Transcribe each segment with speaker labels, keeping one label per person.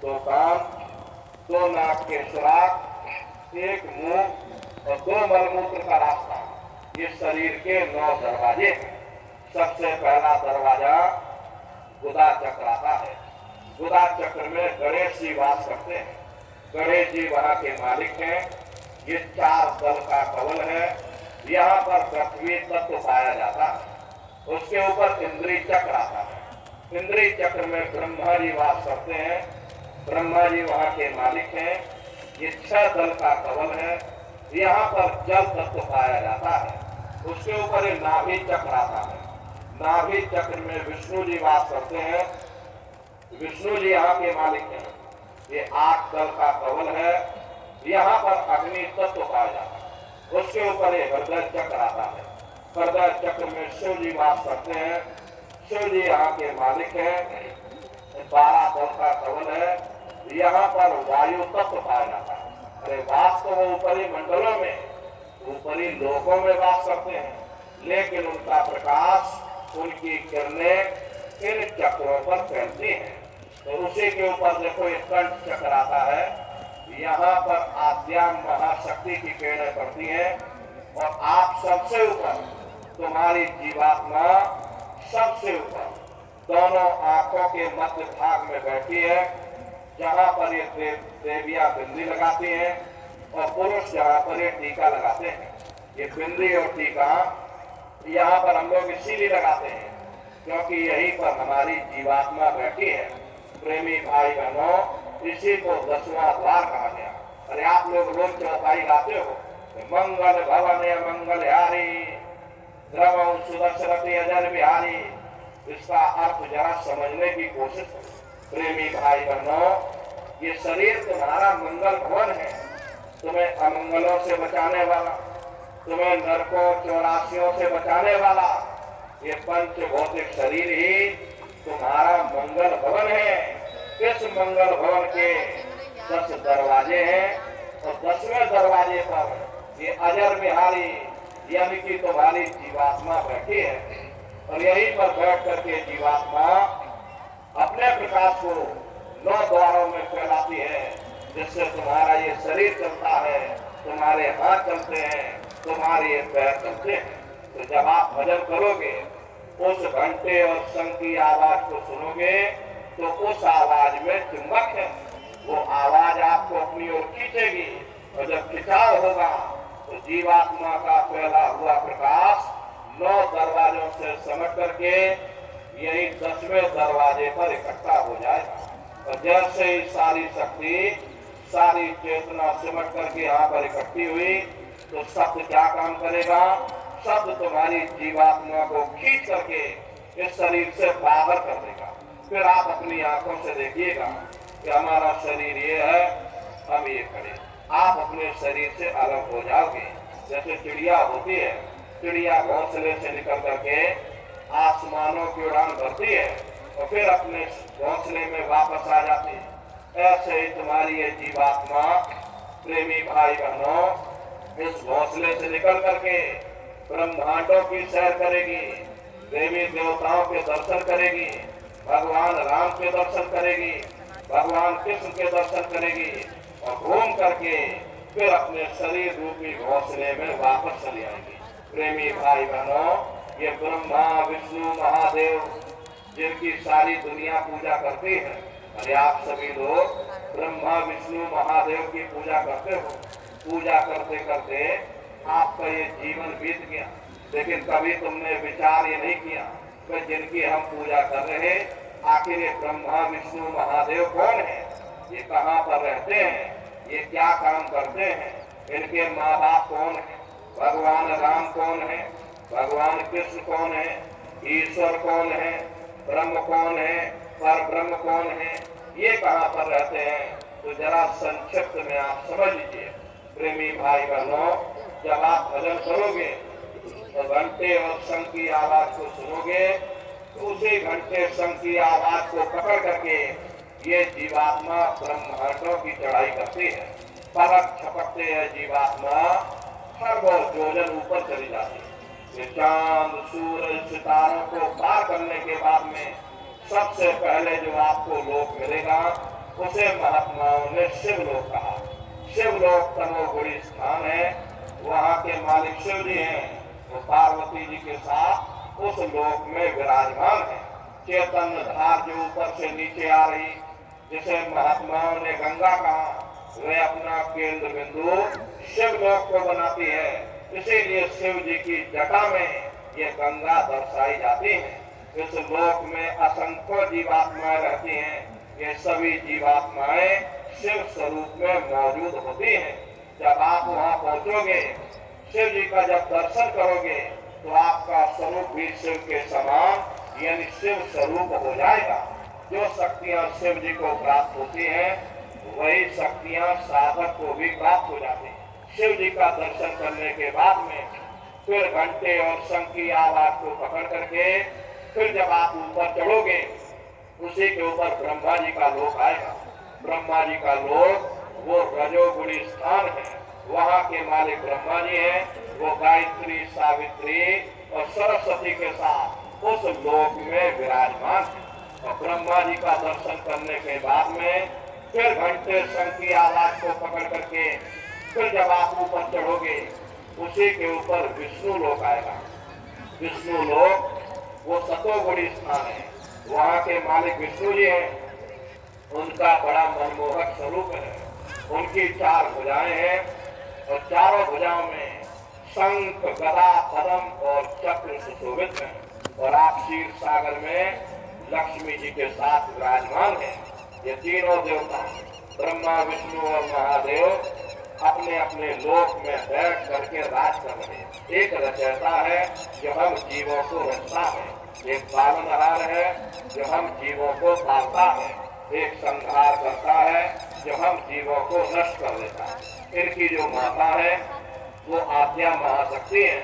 Speaker 1: दो कान, दो नाक के सुराख, एक मुंह और दो मलमूत्र का रास्ता। ये शरीर के 9 दरवाजे हैं। सबसे पहला दरवाजा गुदा चक्र आता है। गुदा चक्र में गणेश जी वास करते हैं। गणेश जी वहां के मालिक हैं। ये 4 दल का कवल है। यहाँ पर पृथ्वी तत्व पाया जाता है। उसके ऊपर इंद्री चक्र आता है। इंद्री चक्र में ब्रह्मा जी वास करते हैं। ब्रह्मा जी वहां के मालिक हैं। ये 6 दल का कवल है। यहाँ पर जल तत्व पाया जाता है। उसके ऊपर एक नाभि चक्र आता है। नाभि चक्र में विष्णु जी वास करते हैं। विष्णु जी यहाँ के मालिक हैं। ये 8 दल का कवल है। यहाँ पर अग्नि तत्व पाया जाता है। उसके ऊपर एक हृदय चक्र आता है। हृदय चक्र में शिव जी वास करते हैं। शिव जी यहाँ के मालिक हैं। 12 दल का कवल है। यहाँ पर वायु तत्व पाया जाता है। अरे वास तो वो ऊपरी मंडलों में, ऊपरी लोकों में वास करते हैं, लेकिन उनका प्रकाश, उनकी किरणें इन चक्रों पर फैलती हैं। तो उसी के ऊपर देखो एक कंठ चक्र आता है। यहाँ पर आद्याम महाशक्ति की किरणें पड़ती हैं और आप सबसे ऊपर, तुम्हारी जीवात्मा सबसे ऊपर दोनों आंखों के मध्य भाग में बैठी है, जहाँ पर ये देवियां बिंदी लगाती हैं और पुरुष जहाँ पर ये टीका लगाते हैं। ये बिंदी और टीका यहाँ पर हम लोग इसीलिए लगाते हैं क्योंकि यहीं पर हमारी जीवात्मा बैठी है। प्रेमी भाई बहनों, इसी को 10वां द्वार कहा गया। अरे आप लोग रोज चौपाई गाते हो, मंगल भवन मंगल हारी, द्रवं सुदर्शरथी अजर बिहारी। इसका अर्थ जरा समझने की कोशिश करो। प्रेमी भाई बहनों, ये शरीर तुम्हारा मंगल भवन है, तुम्हें अमंगलों से बचाने वाला, तुम्हें नरकों 84 से बचाने वाला ये पंच भौतिक शरीर ही तुम्हारा मंगल भवन है। इस मंगल भवन के 10 दरवाजे हैं और 10वें दरवाजे पर ये अजर बिहारी यानी कि तुम्हारी जीवात्मा बैठी है और यहीं पर बैठ करके जीवात्मा अपने प्रकाश को 9 द्वारों में फैलाती है, जिससे तुम्हारा ये शरीर चलता है, तुम्हारे हाथ चलते हैं, तुम्हारे ये पैर चलते हैं। तो जब आप भजन करोगे, उस घंटे और शंख की आवाज को सुनोगे तो उस आवाज में चुंबक है। वो आवाज आपको अपनी ओर खींचेगी और जब खिंचाव होगा तो जीवात्मा का फैला हुआ प्रकाश 9 दरवाजों से समझ करके यही 10वें दरवाजे पर इकट्ठा हो जाएगा। और जैसे ही सारी शक्ति, सारी चेतना सिमट करके यहाँ पर इकट्ठी हुई तो शब्द क्या काम करेगा? शब्द तुम्हारी जीवात्मा को खींच करके इस शरीर से बाहर कर देगा। फिर आप अपनी आंखों से देखिएगा कि हमारा शरीर ये है, हम ये करें। आप अपने शरीर से अलग हो जाओगे। जैसे चिड़िया होती है, चिड़िया घोंसले से निकल करके आसमानों की उड़ान भरती है और फिर अपने घोंसले में वापस आ जाती है। ऐसे ही तुम्हारी ये जीवात्मा, प्रेमी भाई बहनों, इस घोंसले से निकल करके ब्रह्मांडों की सैर करेगी, देवी देवताओं के दर्शन करेगी, भगवान राम के दर्शन करेगी, भगवान कृष्ण के दर्शन करेगी और घूम करके फिर अपने शरीर रूपी घोंसले में वापस चली आएगी। प्रेमी भाई बहनों, ये ब्रह्मा विष्णु महादेव जिनकी सारी दुनिया पूजा करती है, अरे आप सभी लोग ब्रह्मा विष्णु महादेव की पूजा करते हो। पूजा करते करते आपका ये जीवन बीत गया, लेकिन कभी तुमने विचार ये नहीं किया कि जिनकी हम पूजा कर रहे, आखिर ये ब्रह्मा विष्णु महादेव कौन है, ये कहाँ पर रहते हैं, ये क्या काम करते हैं, इनके माँ बाप कौन है, भगवान राम कौन है, भगवान कृष्ण कौन है, ईश्वर कौन है, ब्रह्म कौन है, पर ब्रह्म कौन है, ये कहाँ पर रहते हैं। तो जरा संक्षिप्त में आप समझ लीजिए। प्रेमी भाई बहनों, जब आप भजन करोगे तो घंटे और शंख की आवाज को सुनोगे तो उसी घंटे शंख की आवाज को पकड़ करके ये जीवात्मा ब्रह्मांडों की चढ़ाई करती है। पलक झपकते है जीवात्मा खरबों योजन ऊपर चली जाती है। ये चांद सूरज सितारों को पार करने के बाद में सबसे पहले जो आपको लोक मिलेगा उसे महात्माओं ने शिवलोक कहा। शिवलोक तमोगुणी स्थान है, वहाँ के मालिक शिव जी हैं। वो पार्वती जी के साथ उस लोक में विराजमान है। चैतन्य धार जो ऊपर से नीचे आ रही, जिसे महात्माओं ने गंगा कहा, वे अपना केंद्र बिंदु शिवलोक को बनाती है। इसीलिए शिव जी की जटा में ये गंगा दर्शाई जाती है। इस लोक में असंख्य जीवात्माएं रहती हैं। ये सभी जीवात्माएं शिव स्वरूप में मौजूद होती हैं। जब आप वहां पहुंचोगे, शिव जी का जब दर्शन करोगे, तो आपका स्वरूप भी शिव के समान यानी शिव स्वरूप हो जाएगा। जो शक्तियां शिव जी को प्राप्त होती हैं, वही शक्तियां साधक को भी प्राप्त हो जाती हैं। शिव जी का दर्शन करने के बाद में फिर घंटे और शंख की आवाज को पकड़ करके फिर जब आप ऊपर चढ़ोगे, उसी के ऊपर ब्रह्मा जी का लोक आएगा। ब्रह्मा जी का लोक वो रजोगुणी स्थान है। वहाँ के मालिक ब्रह्मा जी हैं। वो गायत्री, सावित्री और सरस्वती के साथ उस लोक में विराजमान है। और ब्रह्मा जी का दर्शन करने के बाद में फिर घंटे शंख की आवाज को पकड़ करके फिर जब आप ऊपर चढ़ोगे, उसी के ऊपर विष्णु लोक आएगा। विष्णु लोक वो सतोगुणी स्थान है। वहाँ के मालिक विष्णु जी हैं। उनका बड़ा मनमोहक स्वरूप है। उनकी 4 भुजाएं हैं और चारों भुजाओं में शंख, गदा, पद्म और चक्र सुशोभित हैं। और आप क्षीर सागर में लक्ष्मी जी के साथ विराजमान हैं। ये तीनों देवता ब्रह्मा, विष्णु और महादेव अपने अपने लोक में बैठ करके राज कर रहे हैं। एक रचयिता है जो हम जीवों को रचता है, एक पालनहार है जो हम जीवों को पालता है, एक संहार करता है जो हम जीवों को नष्ट कर देता है। इनकी जो माता है वो आद्या महाशक्ति है।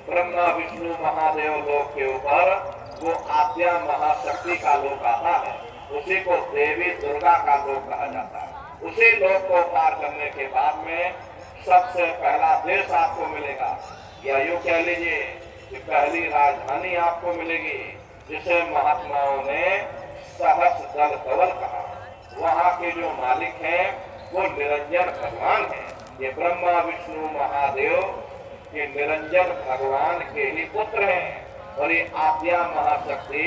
Speaker 1: ब्रह्मा, विष्णु, महादेव लोक के ऊपर वो आद्या महाशक्ति का लोक आता है। उसी को देवी दुर्गा का लोक कहा जाता है। उसी लोक को पार करने के बाद में सबसे पहला देश आपको मिलेगा, या यूं कह लीजिए कि पहली राजधानी आपको मिलेगी, जिसे महात्माओं ने सहस दल कवल कहा। वहाँ के जो मालिक हैं वो निरंजन भगवान हैं। ये ब्रह्मा, विष्णु, महादेव ये निरंजन भगवान के ही पुत्र हैं। और ये आद्या महाशक्ति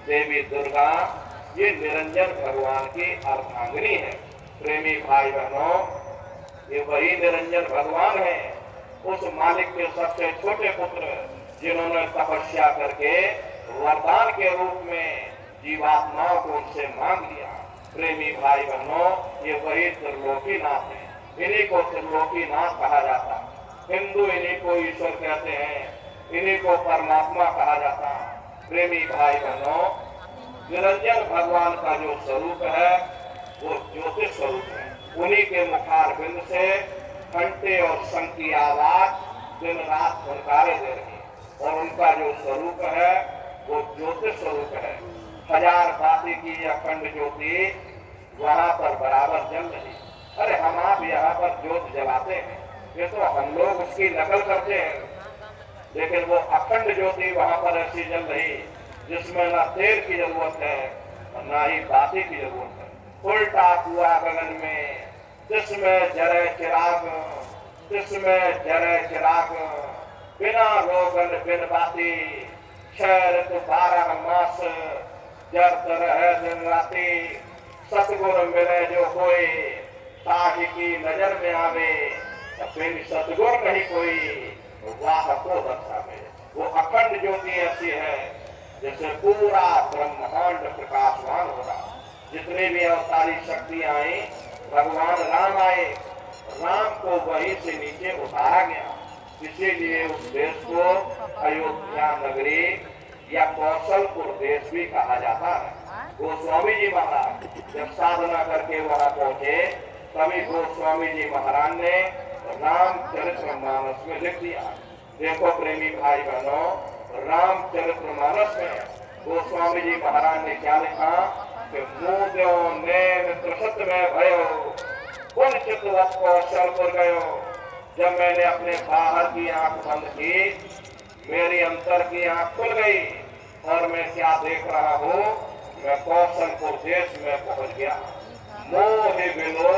Speaker 1: देवी दुर्गा ये निरंजन भगवान की अर्धांगिनी है। प्रेमी भाई बहनों, ये वही निरंजन भगवान है, उस मालिक के सबसे छोटे पुत्र जिन्होंने तपस्या करके वरदान के रूप में जीवात्माओं को उनसे मांग लिया। प्रेमी भाई बहनों, ये वही त्रिलोकीनाथ है। इन्हीं को त्रिलोकीनाथ कहा जाता। हिंदू इन्हीं को ईश्वर कहते हैं, इन्हीं को परमात्मा कहा जाता। प्रेमी भाई बहनों, निरंजन भगवान का जो स्वरूप है वो ज्योतिष स्वरूप है। उन्हीं के मुखार बिंद से घंटे और शंख की आवाज दिन रात फुनकारे दे रही है। और उनका जो स्वरूप है वो ज्योतिष स्वरूप है। 1000 बाती की अखंड ज्योति वहाँ पर बराबर जल रही। अरे हम आप यहाँ पर ज्योत जलाते हैं, ये तो हम लोग उसकी नकल करते हैं, लेकिन वो अखंड ज्योति वहाँ पर ऐसी जल रही जिसमें ना तेल की जरूरत है और ना ही बाती की जरूरत है। उल्टा हुआ गगन में जिसमें जरे चिराग, जिसमें जरे चिराग, बिना रोगन बिन बाती, 6 ऋतु 12 मास जरत रहे दिन राती। सतगुर मिले जो कोई ताज की नजर में आवे, फिर सतगुर नहीं कोई वाह को दर्शावे। वो अखंड ज्योति ऐसी है जैसे पूरा ब्रह्मांड प्रकाशवान हो रहा। जितनी भी अवतारी शक्तियां आई, भगवान राम आए, राम को वहीं से नीचे उतारा गया। इसीलिए उस देश को अयोध्या नगरी या कौशलपुर देश भी कहा जाता है। गोस्वामी जी महाराज जब साधना करके वहां पहुंचे, तभी गोस्वामी जी महाराज ने रामचरितमानस में लिख दिया। देखो प्रेमी भाई बहनों, रामचरितमानस में गोस्वामी जी महाराज ने क्या लिखा कि मुद्यो नैन त्रिशत में भयो, कौन चितवत कौशलपुर गयो। जब मैंने अपने बाहर की आंख बंद की, मेरी अंतर की आंख खुल गई और मैं क्या देख रहा हूँ, मैं कौशलपुर देश में पहुंच गया। मोहि विलोल